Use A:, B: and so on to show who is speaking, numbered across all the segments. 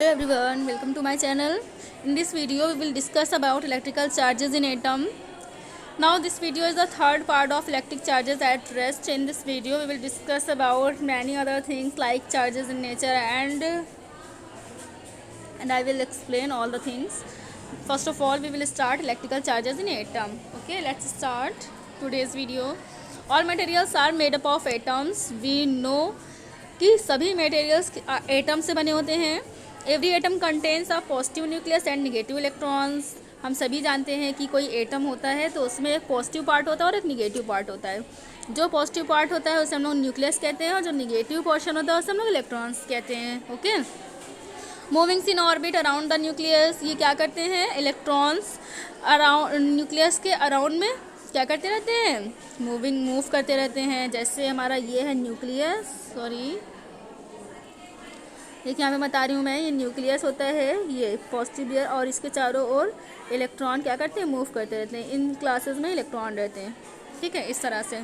A: Hello everyone, welcome to my channel. In this video we will discuss about electrical charges in atom. Now this video is the third part of electric charges at rest. In this video we will discuss about many other things like charges in nature and I will explain all the things. First of all we will start electrical charges in atom. Okay, let's start today's video. All materials are made up of atoms. We know कि सभी materials atom से बने होते हैं. Every atom contains a positive nucleus and negative electrons. हम सभी जानते हैं कि कोई एटम होता है तो उसमें एक पॉजिटिव पार्ट होता है और एक निगेटिव पार्ट होता है. जो पॉजिटिव पार्ट होता है उसे हम लोग न्यूक्लियस कहते हैं और जो निगेटिव पोर्शन होता है उसे हम लोग इलेक्ट्रॉन्स कहते हैं. Okay, movings in orbit around the nucleus. ये क्या करते हैं? इलेक्ट्रॉन्स अराउंड न्यूक्लियस के अराउंड में क्या करते रहते हैं? मूव करते रहते हैं. जैसे हमारा ये है न्यूक्लियस, सॉरी देखिए यहाँ पे बता रही हूँ मैं, ये न्यूक्लियस होता है, ये पॉजिटिव ईयर, और इसके चारों ओर इलेक्ट्रॉन क्या करते हैं? मूव करते रहते हैं. इन क्लासेस में इलेक्ट्रॉन रहते हैं. ठीक है, इस तरह से.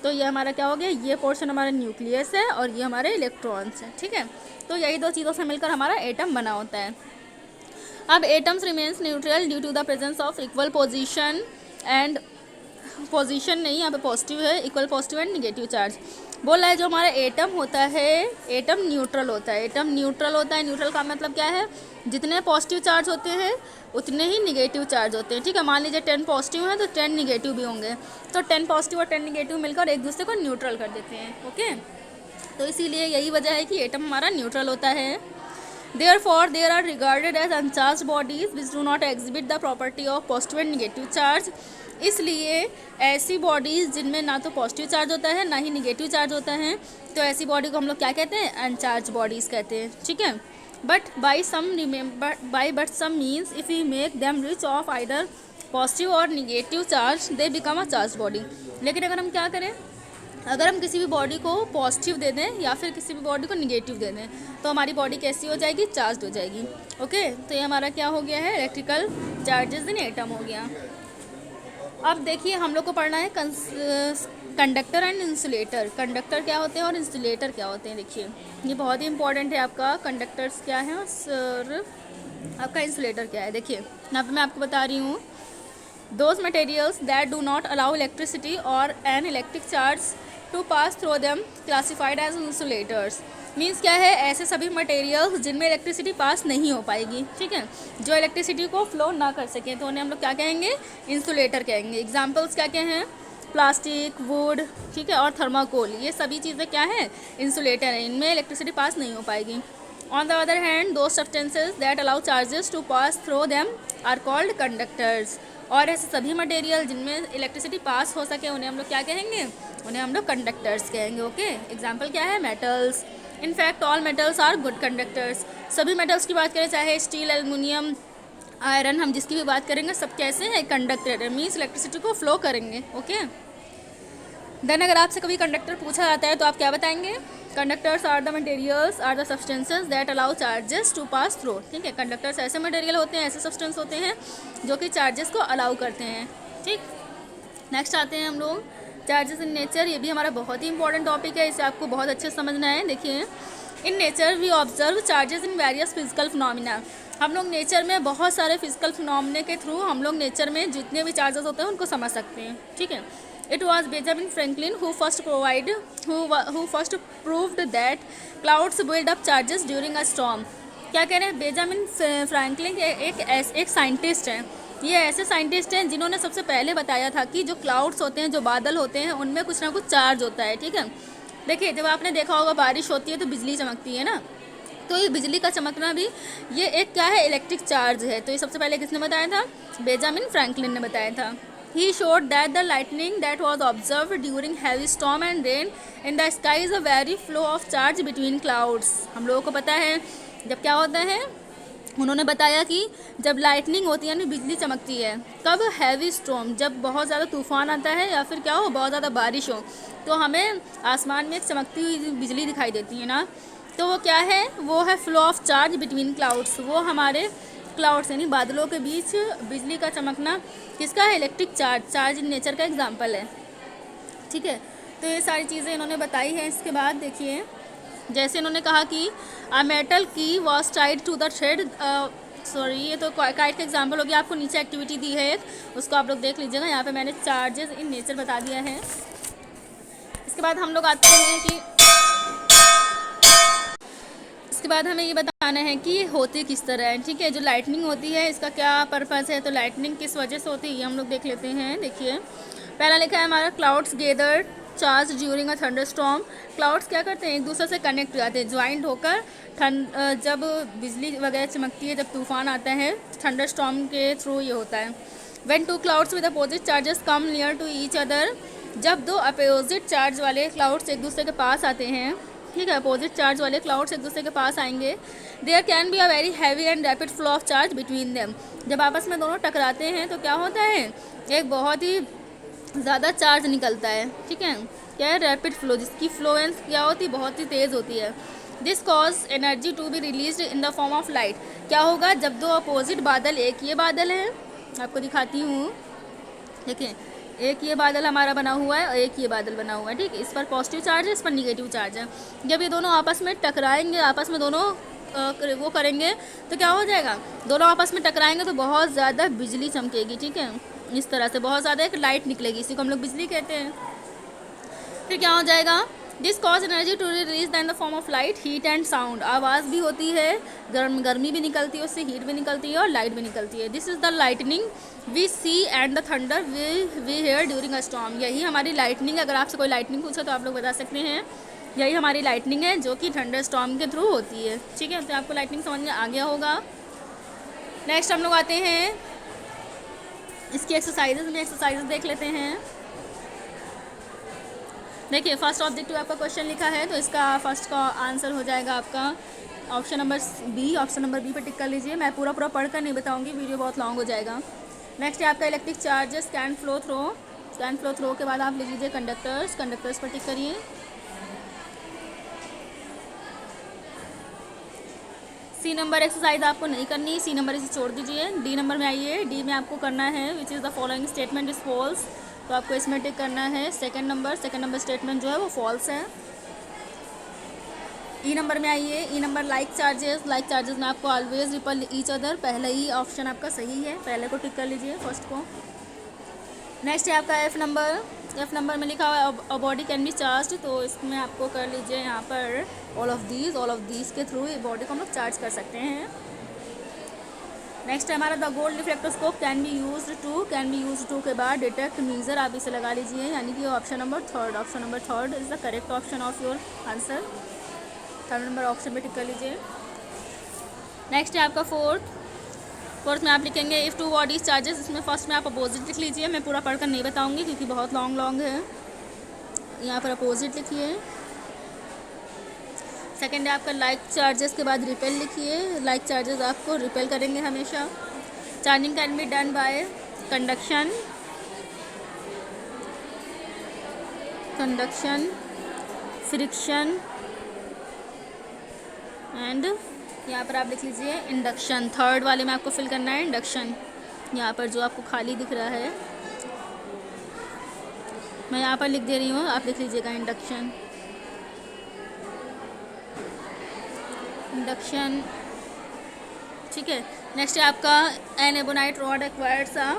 A: तो ये हमारा क्या हो गया? ये पोर्शन हमारा न्यूक्लियस है और ये हमारे इलेक्ट्रॉन्स हैं. ठीक है, तो यही दो चीज़ों से मिलकर हमारा एटम बना होता है. अब atoms remains neutral due to the presence of equal position and position नहीं, यहाँ पे पॉजिटिव है, equal positive and negative charge. बोला है जो हमारा एटम होता है, एटम न्यूट्रल होता है. एटम न्यूट्रल होता है. न्यूट्रल का मतलब क्या है? जितने पॉजिटिव चार्ज होते हैं उतने ही निगेटिव चार्ज होते हैं. ठीक है, मान लीजिए 10 पॉजिटिव हैं तो 10 निगेटिव भी होंगे, तो 10 पॉजिटिव और 10 निगेटिव मिलकर एक दूसरे को न्यूट्रल कर देते हैं. ओके, तो इसीलिए यही वजह है कि एटम हमारा न्यूट्रल होता है. Therefore, they are regarded as uncharged bodies which do not exhibit the property of positive and negative charge. इसलिए ऐसी बॉडीज़ जिनमें ना तो पॉजिटिव चार्ज होता है ना ही निगेटिव चार्ज होता है, तो ऐसी बॉडी को हम लोग क्या कहते हैं? अनचार्ज बॉडीज़ कहते हैं. ठीक है, but by some means if you make them rich of either positive और negative charge they become a charge body. लेकिन अगर हम क्या करें, अगर हम किसी भी बॉडी को पॉजिटिव दे दें या फिर किसी भी बॉडी को निगेटिव दे दें तो हमारी बॉडी कैसी हो जाएगी? चार्ज हो जाएगी. ओके, तो ये हमारा क्या हो गया है? इलेक्ट्रिकल चार्जेस इन एटम हो गया. अब देखिए हम लोग को पढ़ना है कंडक्टर एंड इंसुलेटर. कंडक्टर क्या होते हैं और इंसुलेटर क्या होते हैं. देखिए ये बहुत ही इंपॉर्टेंट है आपका. कंडक्टर्स क्या है और आपका इंसुलेटर क्या है. देखिए यहाँ पे मैं आपको बता रही हूँ, those materials that do not allow electricity or an electric charge to pass through them classified as insulators. Means क्या है? ऐसे सभी मटेरियल्स जिनमें इलेक्ट्रिसिटी पास नहीं हो पाएगी. ठीक है, जो इलेक्ट्रिसिटी को फ्लो ना कर सकें तो उन्हें हम लोग क्या कहेंगे? इंसुलेटर कहेंगे. एग्जाम्पल्स क्या क्या हैं? प्लास्टिक, वुड, ठीक है, और थर्माकोल. ये सभी चीज़ें क्या है? इंसुलेटर हैं. इनमें इलेक्ट्रिसिटी पास नहीं हो पाएगी. On the other hand, those substances that allow charges to pass through them are called conductors. और ऐसे सभी मटेरियल जिनमें इलेक्ट्रिसिटी पास हो सके उन्हें हम लोग क्या कहेंगे? उन्हें हम लोग कंडक्टर्स कहेंगे. ओके, एग्जाम्पल क्या है? Metals. In fact all metals are good conductors. सभी मेटल्स की बात करें, चाहे स्टील, एल्युमिनियम, आयरन, हम जिसकी भी बात करेंगे सब कैसे हैं? कंडक्टर. मीन्स इलेक्ट्रिसिटी को फ्लो करेंगे. ओके, देन अगर आपसे कभी कंडक्टर पूछा जाता है तो आप क्या बताएंगे? Conductors are the materials are the substances that allow charges to pass through. ठीक है, कंडक्टर्स ऐसे मटेरियल होते हैं, ऐसे सब्सटेंस होते हैं जो कि चार्जेस को अलाउ करते हैं. ठीक, नेक्स्ट आते हैं हम लोग चार्जेस इन नेचर. ये भी हमारा बहुत ही इंपॉर्टेंट टॉपिक है, इसे आपको बहुत अच्छे से समझना है. देखिए, in nature we observe charges in various physical phenomena. हम लोग नेचर में बहुत सारे फिजिकल फिनोमिना के थ्रू हम लोग नेचर में जितने भी चार्जेस होते हैं उनको समझ सकते हैं. ठीक है, It was Benjamin Franklin who first proved that clouds build up charges during a storm. क्या कह रहे हैं? बेंजामिन फ्रैंकलिन एक साइंटिस्ट हैं. ये ऐसे साइंटिस्ट हैं जिन्होंने सबसे पहले बताया था कि जो क्लाउड्स होते हैं, जो बादल होते हैं, उनमें कुछ ना कुछ चार्ज होता है. ठीक है, देखिए जब आपने देखा होगा बारिश होती है तो बिजली चमकती है ना, तो ये बिजली का चमकना भी ये एक क्या है? इलेक्ट्रिक चार्ज है. तो ये सबसे पहले किसने बताया था? बेंजामिन फ्रैंकलिन ने बताया था. He showed that the lightning that was observed during heavy storm and rain in the sky is a very flow of charge between clouds. हम लोगों को पता है जब क्या होता है, उन्होंने बताया कि जब लाइटनिंग होती है यानी बिजली चमकती है, कब? हैवी स्टॉर्म, जब बहुत ज़्यादा तूफान आता है या फिर क्या हो, बहुत ज़्यादा बारिश हो, तो हमें आसमान में एक चमकती हुई बिजली दिखाई देती है ना, तो वो क्या है? वो है flow of charge between clouds. वो हमारे क्लाउड्स यानी बादलों के बीच बिजली का चमकना किसका है? Electric charge. Charge in nature का एग्जाम्पल है. ठीक है, तो ये सारी चीज़ें इन्होंने बताई हैं. इसके बाद देखिए जैसे इन्होंने कहा कि a metal key was tied to the thread, sorry ये तो काइट का एग्जाम्पल हो गया। आपको नीचे एक्टिविटी दी है एक, उसको आप लोग देख लीजिएगा। यहाँ पे मैंने चार्जेस इन नेचर बता दिया है। इसके बाद हम लोग आते हैं कि इसके बाद हमें ये बताना है कि होती किस तरह है, ठीक है। जो लाइटनिंग होती है इसका क्या पर्पज़ है, तो लाइटनिंग किस वजह से होती है ये हम लोग देख लेते हैं। देखिए पहला लिखा है हमारा clouds gather charge during a thunderstorm. Clouds क्या करते हैं, एक दूसरे से कनेक्ट हो जाते हैं, ज्वाइंट होकर जब बिजली वगैरह चमकती है, जब तूफान आता है, थंडर स्टॉर्म के थ्रू ये होता है। When two clouds with opposite charges come near to each other, जब दो अपोजिट चार्ज वाले क्लाउड्स एक दूसरे के पास आते हैं, ठीक है, अपोजिट चार्ज वाले क्लाउड्स एक दूसरे के पास आएंगे, there can be a very heavy and rapid flow of charge between them. जब आपस में दोनों टकराते हैं तो क्या होता है, एक बहुत ही ज़्यादा चार्ज निकलता है, ठीक है, क्या है, रैपिड फ्लो, जिसकी फ्लोएंस क्या होती है, बहुत ही तेज़ होती है। This cause energy to be release in the form of light. क्या होगा जब दो अपोजिट बादल, एक ये बादल है, आपको दिखाती हूँ, देखिए एक ये बादल हमारा बना हुआ है और एक ये बादल बना हुआ है, ठीक है, इस पर पॉजिटिव चार्ज है, इस पर निगेटिव चार्ज है। जब ये दोनों आपस में टकराएंगे, आपस में दोनों वो करेंगे तो क्या हो जाएगा, दोनों आपस में टकराएंगे तो बहुत ज़्यादा बिजली चमकेगी, ठीक है, इस तरह से बहुत ज़्यादा एक लाइट निकलेगी, इसी को हम लोग बिजली कहते हैं। फिर क्या हो जाएगा, this cause energy to release in the form of light, heat and sound. आवाज़ भी होती है, गर्मी भी निकलती है, उससे हीट भी निकलती है और लाइट भी निकलती है। This is the lightning we see and the thunder we hear during a storm. यही हमारी लाइटनिंग, अगर आपसे कोई लाइटनिंग पूछे तो आप लोग बता सकते हैं यही हमारी लाइटनिंग है जो कि थंडर स्टॉर्म के थ्रू होती है, ठीक है। तो आपको लाइटनिंग समझ में आ गया होगा। नेक्स्ट हम लोग आते हैं इसकी एक्सरसाइजेज में, एक्सरसाइजेज देख लेते हैं। देखिए फर्स्ट ऑब्जेक्टिव आपका क्वेश्चन लिखा है, तो इसका फर्स्ट का आंसर हो जाएगा आपका option number B. Option number B पे टिक कर लीजिए। मैं पूरा पढ़कर नहीं बताऊंगी, वीडियो बहुत लॉन्ग हो जाएगा। नेक्स्ट है आपका electric charges can flow through. Can flow through के बाद आप लिख लीजिए कंडक्टर्स। कंडक्टर्स पर टिक करिए। सी नंबर एक्सरसाइज आपको नहीं करनी, सी नंबर इसे छोड़ दीजिए। डी नंबर में आइए। डी में आपको करना है which is the following statement is false, तो आपको इसमें टिक करना है सेकंड नंबर स्टेटमेंट जो है वो फॉल्स है। ई नंबर में आइए। ई नंबर लाइक चार्जेस में आपको ऑलवेज रिपल ईच अदर, पहला ही ऑप्शन आपका सही है, पहले को टिक कर लीजिए, फर्स्ट को। नेक्स्ट है आपका एफ नंबर में लिखा हुआ है a body can be charge, तो इसमें आपको कर लीजिए यहाँ पर ऑल ऑफ दीज के थ्रू बॉडी को हम लोग चार्ज कर सकते हैं। नेक्स्ट है हमारा the gold reflectoscope can be use to के बाद डिटेक्ट मीजर, आप इसे लगा लीजिए, यानी कि option number third is the correct option of your answer. Third number option पे टिक कर लीजिए। नेक्स्ट है आपका फोर्थ में आप लिखेंगे इफ़ टू बॉडीज चार्जेस, इसमें फर्स्ट में आप अपोजिट लिख लीजिए। मैं पूरा पढ़कर नहीं बताऊंगी क्योंकि बहुत लॉन्ग है। यहाँ पर अपोजिट लिखिए। सेकेंड है आपका लाइक चार्जेस के बाद रिपेल लिखिए। लाइक चार्जेस आपको रिपेल करेंगे हमेशा। Charging can be done by conduction, friction and यहाँ पर आप लिख लीजिए इंडक्शन। थर्ड वाले में आपको फिल करना है इंडक्शन। यहाँ पर जो आपको खाली दिख रहा है मैं यहाँ पर लिख दे रही हूँ, आप लिख लीजिएगा इंडक्शन। ठीक है। नेक्स्ट है आपका एन एबोनाइट रॉड एक्वायर्ड सा।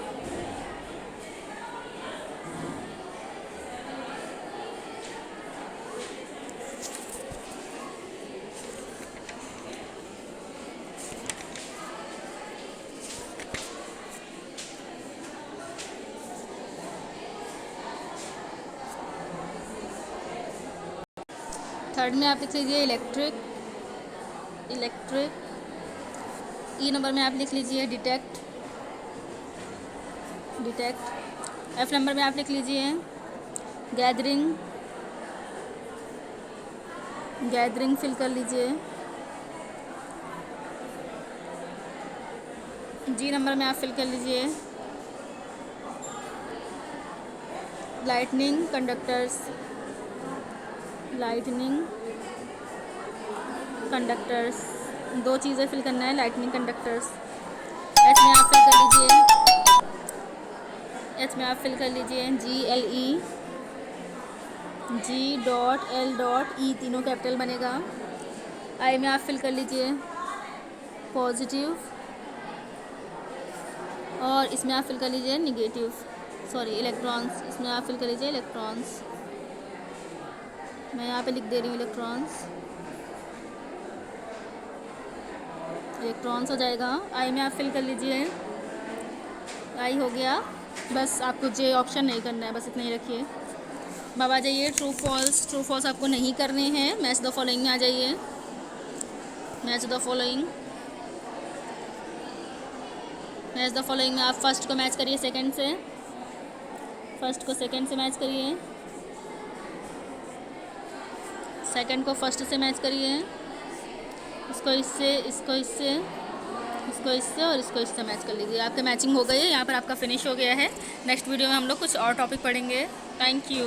A: थर्ड में आप लिख लीजिए इलेक्ट्रिक। ई नंबर में आप लिख लीजिए डिटेक्ट। एफ नंबर में आप लिख लीजिए गैदरिंग फिल कर लीजिए। जी नंबर में आप फिल कर लीजिए लाइटनिंग कंडक्टर्स। दो चीज़ें फिल करना है, लाइटनिंग कंडक्टर्स। एच में आप फिल कर लीजिए GLE G.L.E तीनों कैपिटल बनेगा। आई में आप फिल कर लीजिए पॉजिटिव और इसमें आप फिल कर लीजिए निगेटिव, सॉरी इलेक्ट्रॉन्स, इसमें आप फिल कर लीजिए इलेक्ट्रॉन्स। मैं यहाँ पे लिख दे रही हूँ इलेक्ट्रॉन्स, इलेक्ट्रॉन्स हो जाएगा। आई में आप फिल कर लीजिए, आई हो गया। बस आपको जे ऑप्शन नहीं करना है, बस इतना ही रखिए। अब आ जाइए ट्रू फॉल्स, ट्रू फॉल्स आपको नहीं करने हैं। मैच द फॉलोइंग में आ जाइए, match the following, match the following में आप फर्स्ट को मैच करिए सेकंड से, फर्स्ट को सेकंड से मैच करिए, सेकंड को फर्स्ट से मैच करिए, इसको इससे, इसको इससे, इसको इससे और इसको इससे मैच कर लीजिए। आपके मैचिंग हो गई है, यहाँ पर आपका फिनिश हो गया है। नेक्स्ट वीडियो में हम लोग कुछ और टॉपिक पढ़ेंगे। Thank you.